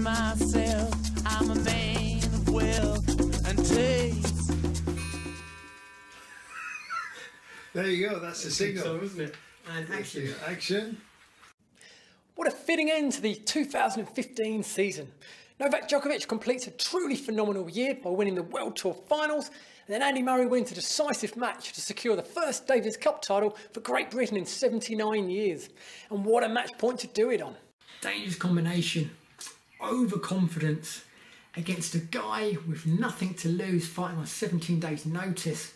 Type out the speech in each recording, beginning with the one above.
myself, I'm a man of wealth and taste. There you go, that's the signal. So, isn't it? And action. Action. What a fitting end to the 2015 season. Novak Djokovic completes a truly phenomenal year by winning the World Tour Finals, and then Andy Murray wins a decisive match to secure the first Davis Cup title for Great Britain in 79 years. And what a match point to do it on. Dangerous combination, overconfidence against a guy with nothing to lose fighting on 17 days notice.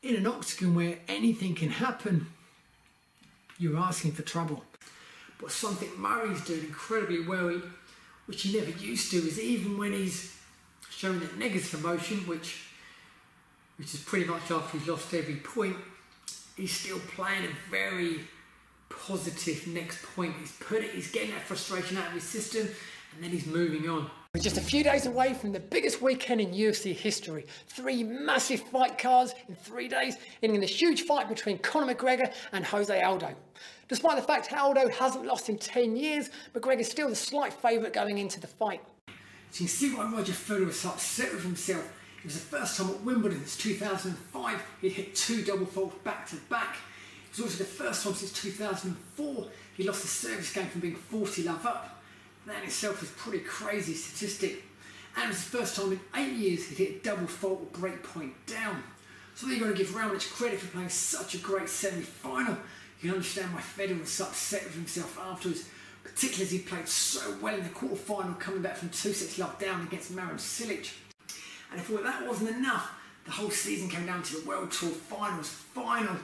In an octagon where anything can happen, you're asking for trouble. But something Murray's doing incredibly well, which he never used to, is even when he's showing that negative emotion, which is pretty much after he's lost every point, he's still playing a very positive next point. He's getting that frustration out of his system, and then he's moving on. We're just a few days away from the biggest weekend in UFC history. 3 massive fight cards in 3 days, ending in a huge fight between Conor McGregor and Jose Aldo. Despite the fact Aldo hasn't lost in 10 years, McGregor's still the slight favourite going into the fight. So you can see why Roger Federer was so upset with himself. It was the first time at Wimbledon since 2005 he'd hit 2 double faults back to back. It was also the first time since 2004 he lost the service game from being 40-love up. That in itself is a pretty crazy statistic. And it was the first time in 8 years he'd hit a double fault or break point down. So you've got to give Raonic credit for playing such a great semi-final. You can understand why Federer was so upset with himself afterwards, particularly as he played so well in the quarter-final, coming back from 2-6 down against Marin Cilic. And if that wasn't enough, the whole season came down to the World Tour Finals final.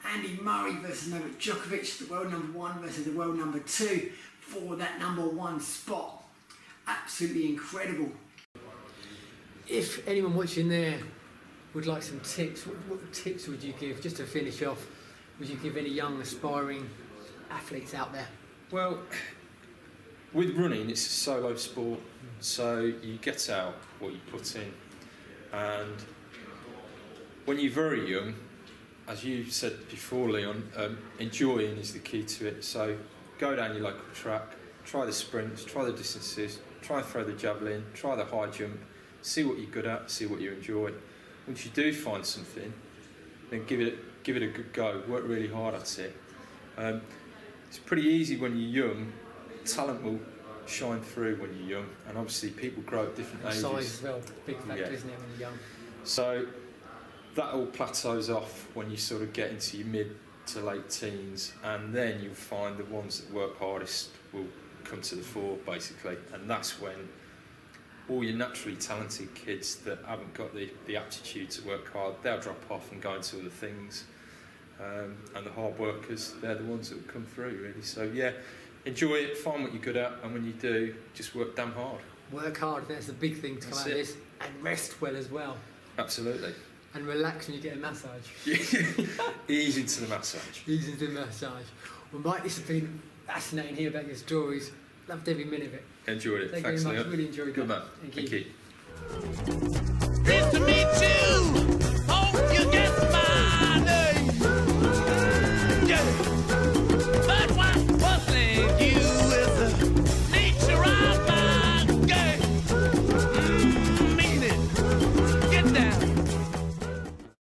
Andy Murray versus Novak Djokovic, the world #1 versus the world #2 for that #1 spot. Absolutely incredible. If anyone watching there would like some tips, what tips would you give, just to finish off, would you give any young aspiring athletes out there? Well, with running, it's a solo sport, so you get out what you put in. And when you're very young, as you said before, Leon, enjoying is the key to it. So go down your local track, try the sprints, try the distances, try and throw the javelin, try the high jump, see what you're good at, see what you enjoy. Once you do find something, then give it a good go, work really hard at it. It's pretty easy when you're young. Talent will shine through when you're young, and obviously people grow at different ages. Size as well, big factor, isn't it, when you're young? So that all plateaus off when you sort of get into your mid to late teens, and then you'll find the ones that work hardest will come to the fore, basically, and that's when all your naturally talented kids that haven't got the aptitude to work hard, they'll drop off and go into other things, and the hard workers, they're the ones that will come through, really. So yeah, enjoy it, find what you're good at, and when you do, just work damn hard. Work hard, that's the big thing to come out of this, and rest well as well. Absolutely. And relax when you get a massage. Ease into the massage. Ease into the massage. Well, Mike, this has been fascinating here about your stories. Loved every minute of it. Enjoyed it. Thank Thanks, you very much. Leon. Really enjoyed it. Good man. Thank you. Nice to meet you.